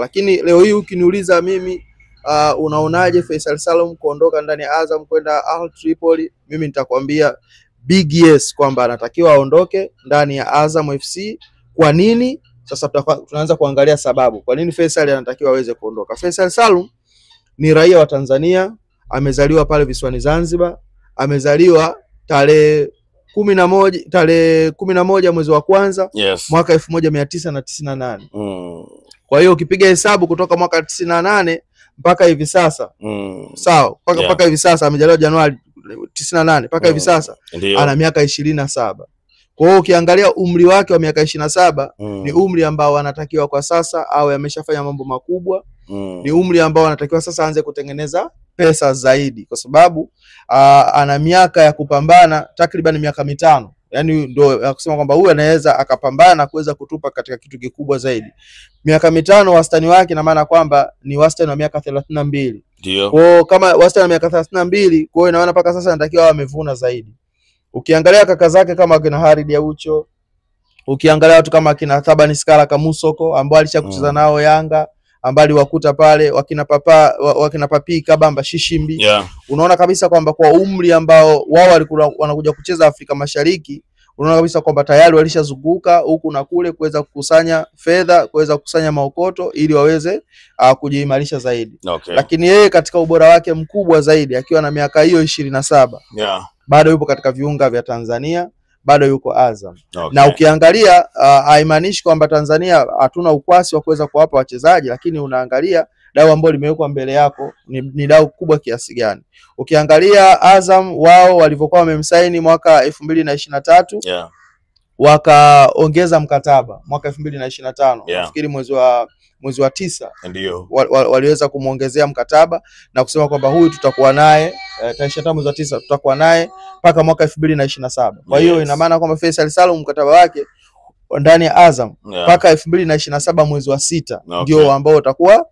Lakini leo hii ukiniuliza mimi unaonaje Faisal Salum kuondoka ndani ya Azam kwenda Al Tripoli, mimi nitakwambia big yes kwamba anatakiwa aondoke ndani ya Azam FC. Kwa nini? Sasa tunaanza kuangalia sababu kwa nini Faisal anatakiwa aweze kuondoka. Faisal Salum ni raia wa Tanzania, amezaliwa pale visiwani Zanzibar, amezaliwa tarehe 11 mwezi wa kwanza mwaka 1998. Kwa hiyo ukipiga hesabu kutoka mwaka 98 mpaka hivi sasa, sawa, mpaka hivi sasa amezaliwa Januari 98 mpaka hivi sasa ana miaka 27. Kwa hiyo ukiangalia umri wake wa miaka 27 ni umri ambao anatakiwa kwa sasa awe ameshafanya mambo makubwa. Ni umri ambao anatakiwa sasa aanze kutengeneza pesa zaidi, kwa sababu ana miaka ya kupambana takriban miaka 5. Yani ndio kusema kwamba huyu anaweza akapambana kuweza kutupa katika kitu kikubwa zaidi. Miaka 5 wastani wake, na maana kwamba ni wastani wa miaka 32. Ndio. Kwa kama wastani wa miaka 32, kwa hiyo inaona paka sasa anatakiwa amevuna zaidi. Ukiangalia kaka zake kama kina Harid Aucho, ukiangalia watu kama kina Thabani Skala Kamusoko ambao alishakucheza nao Yanga, ambali wakuta pale wakina Papi Kabamba Shishimbi, unaona kabisa kwamba kwa umri ambao wao walikuwa wanakuja kucheza Afrika Mashariki, unaona kabisa kwamba tayari walishazunguka huku na kule kuweza kukusanya fedha, kuweza kukusanya maokoto ili waweze kujiimarisha zaidi. Lakini yeye katika ubora wake mkubwa zaidi akiwa na miaka hiyo 27, bado yupo katika viunga vya Tanzania, bado yuko Azam. Na ukiangalia haimaanishi kwamba Tanzania hatuna ukwasi wa kuweza kuwapa wachezaji, lakini unaangalia dau ambalo limewekwa mbele yako ni dau kubwa kiasi gani. Ukiangalia Azam wao walivyokuwa wamemsaini mwaka 2023, wakaongeza mkataba mwaka 2025. Nafikiri mwezi wa 9 ndio waliweza kumuongezea mkataba na kusema kwamba huyu tutakuwa naye tarehe 25 mwezi wa 9 tutakuwa naye mpaka mwaka 2027. Kwa hiyo ina maana kwamba Faisal Salum mkataba wake ndani ya Azam mpaka 2027 mwezi wa 6 ndio ambao utakuwa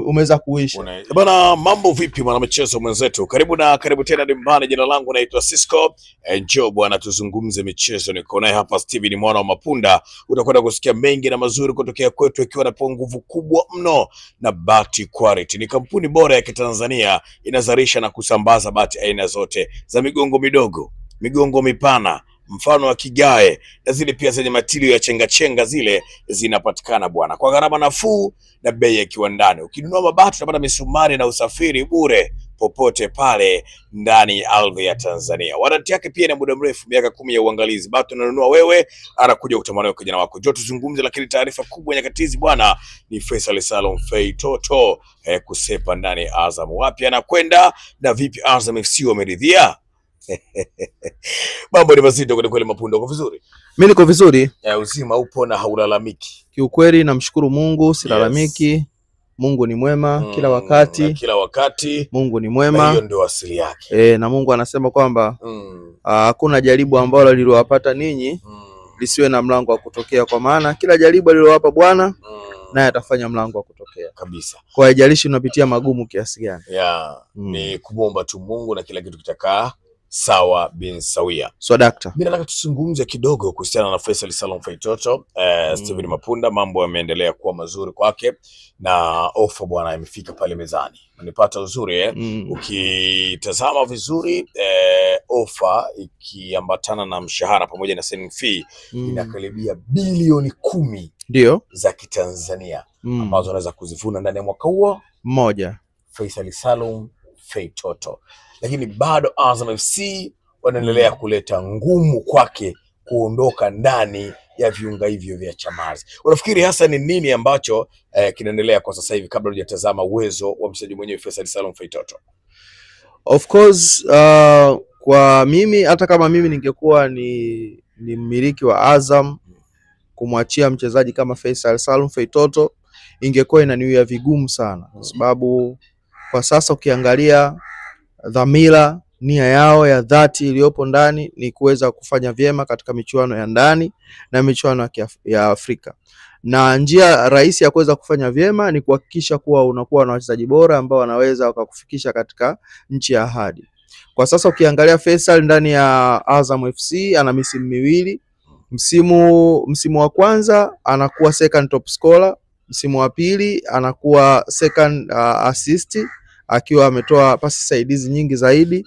umeweza kuisha. Bwana, mambo vipi mwana michezo mwenzetu? Karibu tena dimbani. Jina langu naitwa Cisco. Njoo bwana tuzungumze michezo. Niko naye hapa Steven mwana wa Mapunda. Utakwenda kusikia mengi na mazuri kutokea kwetu, ikiwa na nguvu kubwa mno na Bati Quality. Ni kampuni bora ya Kitanzania, inazalisha na kusambaza bati aina zote za migongo midogo, migongo mipana, mfano wa kigae, na zile pia zenye matilio ya chenga zile zinapatikana bwana kwa gharama nafuu na bei ya kiwandani. Ukinunua mabati utapata misumari na usafiri bure popote pale ndani ya ardhi ya Tanzania. Warranty yake pia ina muda mrefu, miaka 10 ya uangalizi. Bati unanunua wewe, anakuja kutamani kijana wako. Njoo tuzungumze, lakini taarifa kubwa nyakatizi bwana ni Faisal Salum Feitoto kusepa ndani ya Azam. Wapi anakwenda na vipi Azam FC wameridhia? Mambo ni mazito kwa kweli. Mapunda, uko vizuri? Mimi niko vizuri. Uzima upo na haulalamiki? Kiukweli namshukuru Mungu, silalamiki. Mungu ni mwema kila wakati. Mungu ni mwema. Hiyo ndio asili yake. Na Mungu anasema kwamba hakuna jaribu ambalo lilowapata ninyi lisiwe na mlango wa kutokea, kwa maana kila jaribu alilowapa Bwana naye atafanya mlango wa kutokea kabisa. Kwa haijalishi unapitia magumu kiasi gani. Ni kuomba tu Mungu na kila kitu kitakaa sawa bin sawia. Dakta, mimi nataka tuzungumze kidogo kuhusiana na Faisal Salum Feitoto. Steven Mapunda, mambo yameendelea kuwa mazuri kwake na ofa bwana imefika pale mezani. Unanipata uzuri ukitazama vizuri ofa ikiambatana na mshahara pamoja na signing fee inakaribia bilioni 10 ndio za Kitanzania ambazo anaweza kuzivuna ndani ya mwaka huo mmoja Faisal Salum Feitoto. Lakini bado Azam FC wanaendelea kuleta ngumu kwake kuondoka ndani ya viunga hivyo vya Chamazi. Unafikiri hasa ni nini ambacho kinaendelea kwa sasa hivi, kabla hujatazama uwezo wa mchezaji mwenyewe Faisal Salum Feitoto? Of course kwa mimi, hata kama mimi ningekuwa ni mmiliki wa Azam, kumwachia mchezaji kama Faisal Salum Feitoto ingekuwa inaniwia vigumu sana, kwa sababu kwa sasa ukiangalia dhamira, nia yao ya dhati iliyopo ndani ni kuweza kufanya vyema katika michuano ya ndani na michuano ya Afrika. Na njia rahisi ya kuweza kufanya vyema ni kuhakikisha kuwa unakuwa na wachezaji bora ambao wanaweza wakakufikisha katika nchi ya ahadi. Kwa sasa ukiangalia Faisal ndani ya Azam FC ana misimu miwili. Msimu wa kwanza anakuwa second top scorer msimu wa pili anakuwa second assist akiwa ametoa pasi saidizi nyingi zaidi.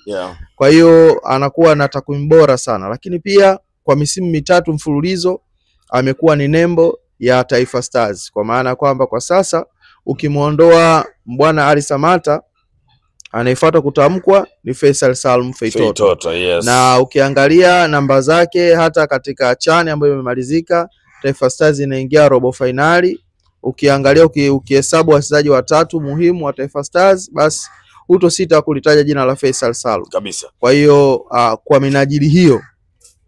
Kwa hiyo anakuwa na takwimu bora sana, lakini pia kwa misimu mitatu mfululizo amekuwa ni nembo ya Taifa Stars, kwa maana kwamba kwa sasa ukimuondoa Mbwana Ali Samata anayefuata kutamkwa ni Faisal Salum Feitoto. Yes. Na ukiangalia namba zake hata katika chani ambayo imemalizika, Taifa Stars inaingia robo finali. Ukiangalia ukihesabu wachezaji watatu muhimu wa Taifa Stars, basi hutosita kulitaja jina la Faisal Salum kabisa. Kwa hiyo kwa minajili hiyo,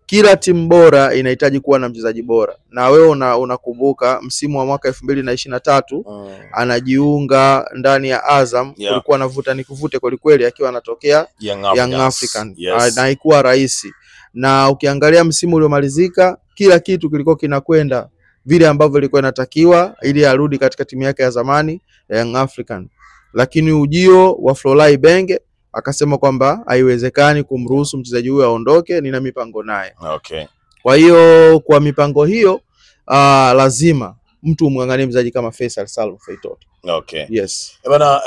kila timu bora inahitaji kuwa na mchezaji bora. Na wewe unakumbuka msimu wa mwaka 2023 anajiunga ndani ya Azam, kulikuwa na vuta nikuvute kweli kweli akiwa anatokea Young African. Yes. Na haikuwa rahisi. Na ukiangalia msimu uliomalizika, kila kitu kilikuwa kinakwenda vile ambavyo ilikuwa inatakiwa ili arudi katika timu yake ya zamani ya Young African. Lakini ujio wa Florent Ibenge akasema kwamba haiwezekani kumruhusu mchezaji huyo aondoke, nina mipango naye. Okay. Kwa hiyo kwa mipango hiyo lazima mtu umwanganie mchezaji kama Faisal Salum Feitoto. Okay. Yes. Bwana,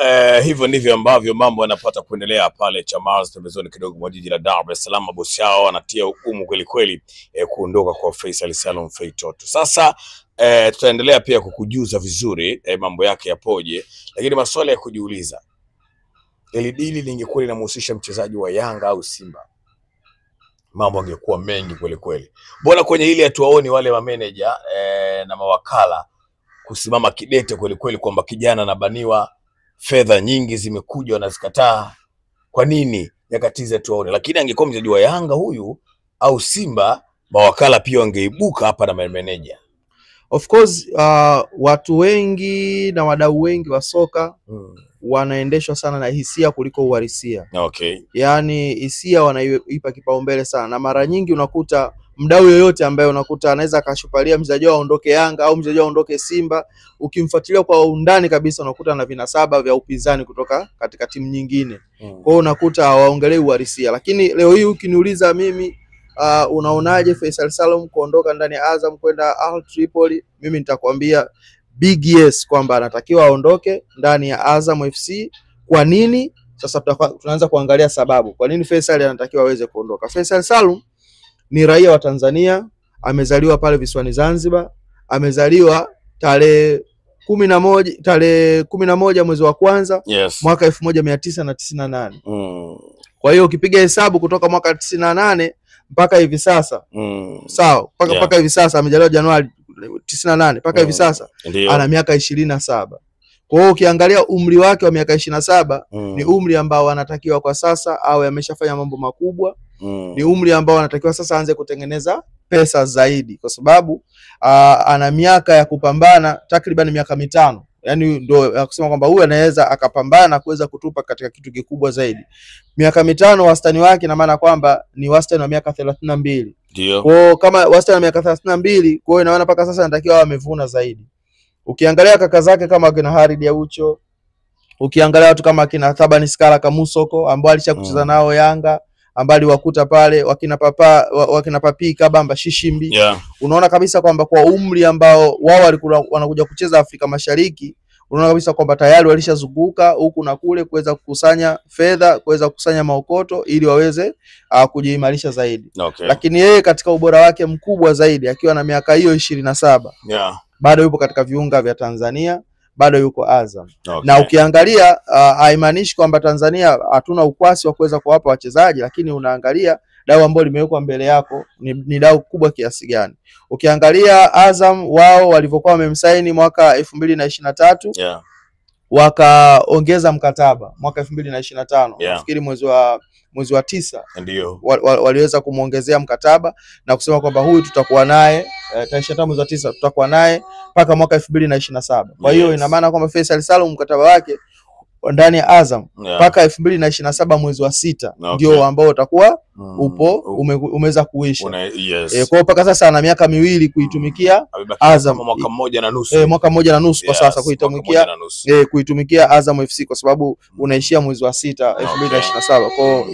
hivyo ndivyo ambavyo mambo yanapata kuendelea pale Chamazi pembezoni kidogo mwa jiji la Dar es Salaam. Bosi yao anatia hukumu kweli kweli kuondoka kwa Faisal Salum Feitoto. Sasa tutaendelea pia kukujuza vizuri mambo yake yapoje, lakini maswali ya kujiuliza, ile dili lingekuwa linamhusisha mchezaji wa Yanga au Simba, mambo yangekuwa mengi kweli kweli. Mbona kwenye hili hatuwaoni wale wa manager na mawakala kusimama kidete kweli kweli kwamba kijana anabaniwa, fedha nyingi zimekuja wanazikataa? Kwa nini nyakatiza tuone? Lakini angekuwa mchezaji wa Yanga huyu au Simba, mawakala pia wangeibuka hapa na manager. Of course watu wengi na wadau wengi wa soka wanaendeshwa sana na hisia kuliko uhalisia. Okay. Yaani hisia wanaipa kipaumbele sana, na mara nyingi unakuta mdau yoyote ambaye unakuta anaweza akashupalia mchezaji aondoke Yanga au mchezaji aondoke Simba, ukimfuatilia kwa undani kabisa unakuta na vinasaba vya upinzani kutoka katika timu nyingine. Kwa hiyo unakuta hawaongelei uhalisia. Lakini leo hii ukiniuliza mimi unaonaje Faisal Salum kuondoka ndani ya Azam kwenda Al Tripoli, mimi nitakwambia big yes kwamba anatakiwa aondoke ndani ya Azam FC. Kwa nini? Sasa tunaanza kuangalia sababu kwa nini Faisal anatakiwa aweze kuondoka. Faisal Salum ni raia wa Tanzania, amezaliwa pale visiwani Zanzibar, amezaliwa tarehe 11 mwezi wa kwanza, yes, mwaka 1998. Kwa hiyo ukipiga hesabu kutoka mwaka 98 mpaka hivi sasa, sawa, mpaka hivi sasa amezaliwa Januari 98 mpaka hivi sasa ana miaka 27. Kwa hiyo ukiangalia umri wake wa miaka 27 ni umri ambao anatakiwa kwa sasa awe ameshafanya mambo makubwa. Ni umri ambao anatakiwa sasa aanze kutengeneza pesa zaidi, kwa sababu ana miaka ya kupambana takriban miaka 5. Yaani ndio kusema kwamba huyu anaweza akapambana kuweza kutupa katika kitu kikubwa zaidi. Miaka 5 wastani wake, na maana kwamba ni wastani wa miaka 32. Ndio. Kwa kama wastani wa miaka 32, kwa hiyo inaona mpaka sasa anatakiwa amevuna zaidi. Ukiangalia kaka zake kama kina Harid Aucho, ukiangalia watu kama kina Thabani Skala Kamusoko ambao alishakucheza nao Yanga, ambao wakuta pale wakina Papi Kabamba Shishimbi, unaona kabisa kwamba kwa umri ambao wao walikuwa wanakuja kucheza Afrika Mashariki, unaona kabisa kwamba tayari walishazunguka huku na kule kuweza kukusanya fedha, kuweza kukusanya maokoto ili waweze kujiimarisha zaidi. Okay. Lakini yeye katika ubora wake mkubwa zaidi akiwa na miaka hiyo 27, bado yupo katika viunga vya Tanzania, bado yuko Azam. Okay. Na ukiangalia haimaanishi kwamba Tanzania hatuna ukwasi wa kuweza kuwapa wachezaji, lakini unaangalia dau ambalo limewekwa mbele yako ni dau kubwa kiasi gani. Ukiangalia Azam wao walivyokuwa wamemsaini mwaka 2023, wakaongeza mkataba mwaka 2025. Nafikiri mwezi wa 9 ndio waliweza kumuongezea mkataba na kusema kwamba huyu tutakuwa naye tarehe 5 mwezi wa 9 tutakuwa naye mpaka mwaka 2027. Kwa hiyo ina maana kwamba Faisal Salum mkataba wake ndani ya Azam mpaka 2027 mwezi wa 6 ndio ambao utakuwa umeweza kuisha. Kwa mpaka sasa ana miaka 2 kuitumikia Azam, mwaka 1 na nusu. Mwaka 1 na nusu kwa sasa kuitumikia Azam FC, kwa sababu unaishia mwezi wa 6 2027. Kwa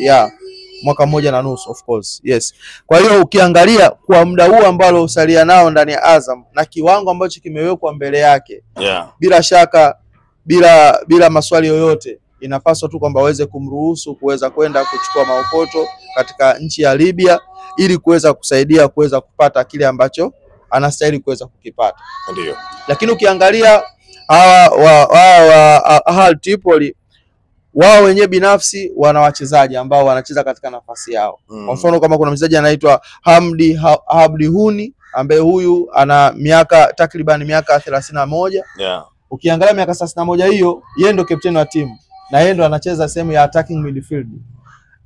mwaka mmoja na nusu of course. Yes. Kwa hiyo ukiangalia kwa muda huu ambao usalia nao ndani ya Azam na kiwango ambacho kimewekwa mbele yake, bila shaka bila maswali yoyote inapaswa tu kwamba waweze kumruhusu kuweza kwenda kuchukua maokoto katika nchi ya Libya ili kuweza kusaidia kuweza kupata kile ambacho anastahili kuweza kukipata. Ndio. Lakini ukiangalia Al Tripoli wao wenyewe binafsi wana wachezaji ambao wanacheza katika nafasi yao. Kwa mfano kama kuna mchezaji anaitwa Hamdi Huni ambaye huyu ana takriban miaka 31. Ukiangalia miaka 31 hiyo, yeye ndo captain wa timu na yeye ndo anacheza sehemu ya attacking midfield.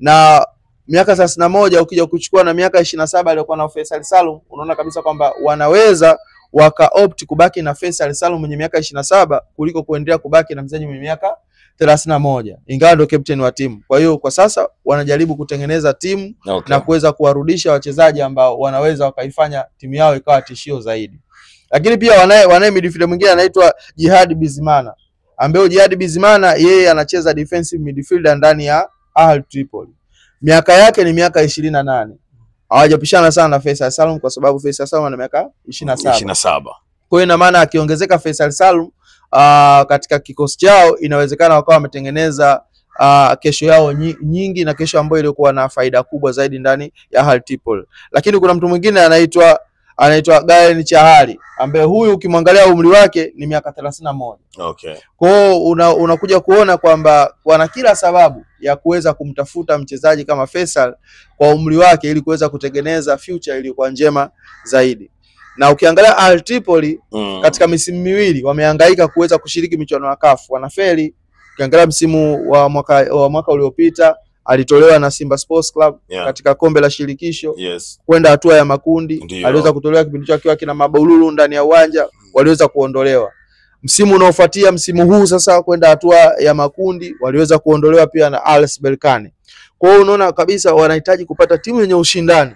Na miaka 31 ukija kuchukua na miaka 27 aliyokuwa na Faisal Salum, unaona kabisa kwamba wanaweza waka-opt kubaki na Faisal Salum mwenye miaka 27 kuliko kuendelea kubaki na mchezaji mwenye miaka 31 ingawa ndo captain wa timu. Kwa hiyo kwa sasa wanajaribu kutengeneza timu na kuweza kuwarudisha wachezaji ambao wanaweza wakaifanya timu yao ikawa tishio zaidi. Lakini pia wanaye midfielder mwingine anaitwa Jihad Bizimana, ambaye Jihad Bizimana yeye anacheza defensive midfielder ndani ya Al Tripoli. Miaka yake ni miaka 28. Hawajapishana sana na Faisal Salum kwa sababu Faisal Salum ana miaka 27. Kwa hiyo ina maana akiongezeka Faisal Salum katika kikosi chao inawezekana wakawa wametengeneza kesho yao nyingi na kesho ambayo ilikuwa na faida kubwa zaidi ndani ya Al Tripoli. Lakini kuna mtu mwingine anaitwa Galen Chahali ambaye huyu ukimwangalia umri wake ni miaka 31. Kwa hiyo unakuja kuona kwamba wana kila sababu ya kuweza kumtafuta mchezaji kama Faisal kwa umri wake ili kuweza kutengeneza future iliyokuwa njema zaidi. Na ukiangalia Al Tripoli katika misimu miwili wamehangaika kuweza kushiriki michuano ya CAF, wanafeli. Ukiangalia msimu wa mwaka uliopita alitolewa na Simba Sports Club katika kombe la shirikisho kwenda hatua ya makundi. Aliweza kutolewa kipindi chake akiwa kina Mabaululu ndani ya uwanja, waliweza kuondolewa. Msimu unaofuatia msimu huu sasa kwenda hatua ya makundi waliweza kuondolewa pia na RS Berkane. Kwa hiyo unaona kabisa wanahitaji kupata timu yenye ushindani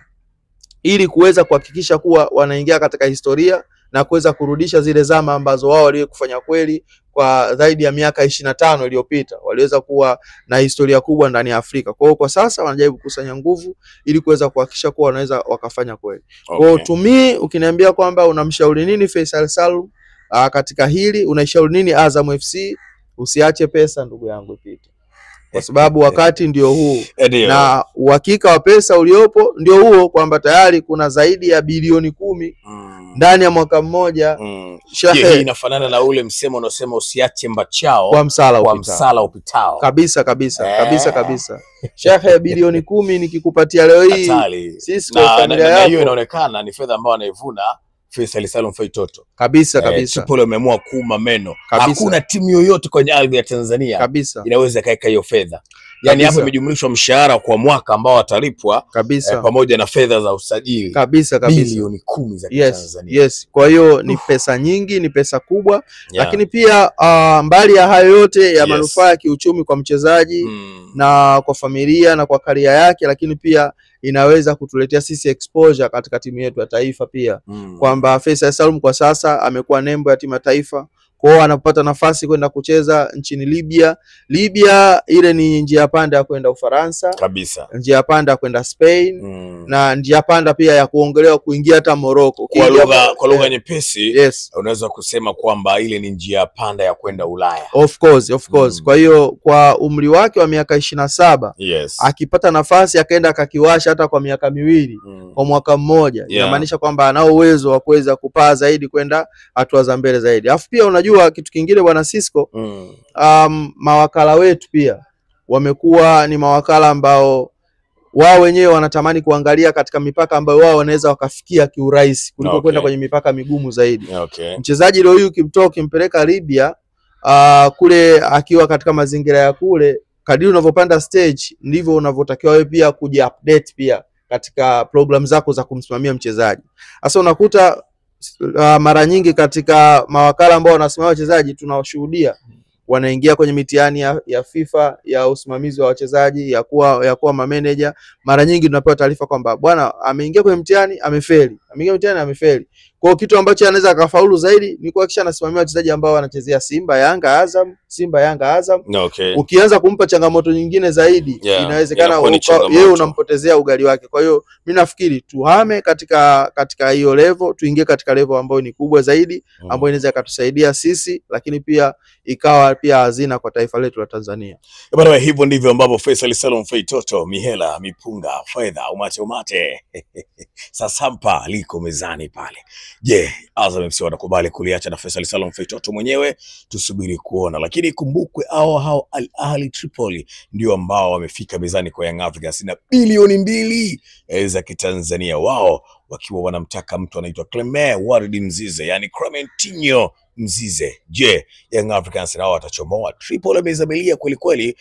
ili kuweza kuhakikisha kuwa wanaingia katika historia na kuweza kurudisha zile zama ambazo wao waliokufanya kweli kwa zaidi ya miaka 25 iliyopita. Waliweza kuwa na historia kubwa ndani ya Afrika. Kwa hiyo kwa sasa wanajaribu kukusanya nguvu ili kuweza kuhakikisha kuwa wanaweza wakafanya kweli. Kwa hiyo to me ukiniambia kwamba unamshauri nini Faisal Salum katika hili, unaishauri nini Azam FC? Usiache pesa ndugu yangu ipite. Kwa sababu wakati ndio huu na uhakika wa pesa uliopo ndio huo kwamba tayari kuna zaidi ya bilioni 10 ndani ya mwaka mmoja. Hii inafanana na ule msemo unaosema usiache mbachao kwa msala upitao. Kabisa. Shehe, bilioni 10 nikikupatia leo hii sisi kwa familia yako, hiyo inaonekana ni fedha ambayo anaivuna Faisal Salum Faitoto. Kabisa. Tripoli wameamua kuuma meno. Hakuna timu yoyote kwenye ardhi ya Tanzania inaweza kaeka hiyo fedha. Yaani hapo imejumlishwa mshahara kwa mwaka ambao watalipwa pamoja na fedha za usajili. Kabisa. Bilioni 10 za Tanzania. Yes. Kwa hiyo ni pesa nyingi, ni pesa kubwa. Lakini pia mbali ya hayo yote ya manufaa ya kiuchumi kwa mchezaji na kwa familia na kwa karia yake, lakini pia inaweza kutuletea sisi exposure katika timu yetu ya taifa pia. Kwamba Faisal Salum kwa sasa amekuwa nembo ya timu ya taifa. Kwa hiyo anapata nafasi kwenda kucheza nchini Libya. Libya ile ni njia panda ya kwenda Ufaransa. Njia panda ya kwenda Spain. Na njia panda pia ya kuongelewa kuingia hata Morocco. Kwa lugha nyepesi, unaweza kusema kwamba ile ni njia panda ya kwenda Ulaya. Of course. Kwa hiyo kwa umri wake wa miaka 27, akipata nafasi akaenda akakiwasha hata kwa miaka 2 kwa mwaka mmoja, inamaanisha kwamba anao uwezo wa kuweza kupaa zaidi kwenda hatua za mbele zaidi. Alafu pia unajua kitu kingine bwana Cisco, mawakala wetu pia wamekuwa ni mawakala ambao wao wenyewe wanatamani kuangalia katika mipaka ambayo wao wanaweza wakafikia kiurahisi kuliko kwenda kwenye mipaka migumu zaidi. Mchezaji leo huyu kimpeleka Libya kule akiwa katika mazingira ya kule, kadiri unavyopanda stage ndivyo unavyotakiwa wewe pia kuji-update pia katika program zako za kumsimamia mchezaji. Sasa unakuta mara nyingi katika mawakala ambao wanasimamia wachezaji tunawashuhudia wanaingia kwenye mitihani ya FIFA ya usimamizi wa wachezaji ya kuwa manager. Mara nyingi tunapewa taarifa kwamba bwana ameingia kwenye mtihani amefeli. Kwa kitu ambacho anaweza akafaulu zaidi ni kuhakikisha anasimamia wachezaji ambao wanachezea Simba, Yanga, Azam, Simba, Yanga, Azam. Okay. Ukianza kumpa changamoto nyingine zaidi, inawezekana yeye unampotezea ugali wake. Kwa hiyo mimi nafikiri tuhame katika hiyo level, tuingie katika level ambayo ni kubwa zaidi, ambayo inaweza kutusaidia sisi, lakini pia ikawa pia hazina kwa taifa letu la Tanzania. Bwana, hivyo ndivyo ambavyo Faisal Salum Feitoto, mihela, mipunga, fedha, umate sasampa liko mezani pale. Je, Azam FC watakubali kuliacha na Faisal Salum Feitoto mwenyewe? Tusubiri kuona, lakini kumbukwe hao Al Ahly Tripoli ndio ambao wamefika mezani kwa Young Africans na bilioni 2 za kitanzania, wao wakiwa wanamtaka mtu anaitwa Clement Waridi Mzize, yani Clementinho Mzize. Je, Young Africans nao watachomoa? Tripoli wamezamilia kweli kweli,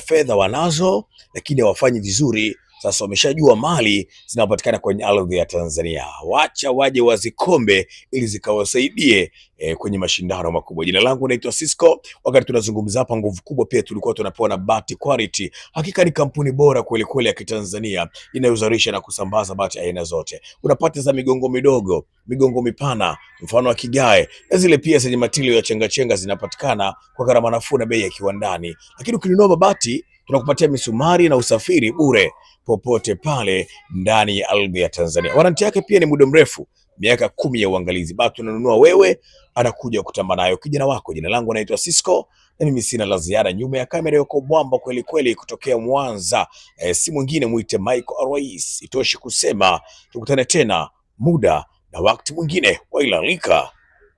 fedha wanazo lakini hawafanyi vizuri. Sasa wameshajua mali zinapatikana kwenye ardhi ya Tanzania, wacha waje wazikombe ili zikawasaidie kwenye mashindano makubwa. Jina langu naitwa Cisco. Wakati tunazungumza hapa nguvu kubwa, pia tulikuwa tunapewa na Bati Quality. Hakika ni kampuni bora kweli kweli ya Kitanzania inayozalisha na kusambaza bati aina zote. Unapata za migongo midogo, migongo mipana, mfano wa kigae, na zile pia zenye matilio ya chenga zinapatikana kwa gharama nafuu na bei ya kiwandani. Lakini ukinunua mabati tunakupatia misumari na usafiri bure popote pale ndani ya ardhi ya Tanzania. Waranti yake pia ni muda mrefu, miaka 10 ya uangalizi. Basi unanunua wewe, anakuja kutamba nayo kijana wako. Jina langu naitwa Cisco na mimi sina la ziada. Nyuma ya kamera yuko Bwamba kweli kweli kutokea Mwanza, si mwingine muite Michael Arwais. Itoshi kusema tukutane tena muda na wakati mwingine. Wailalika,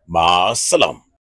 maasalam.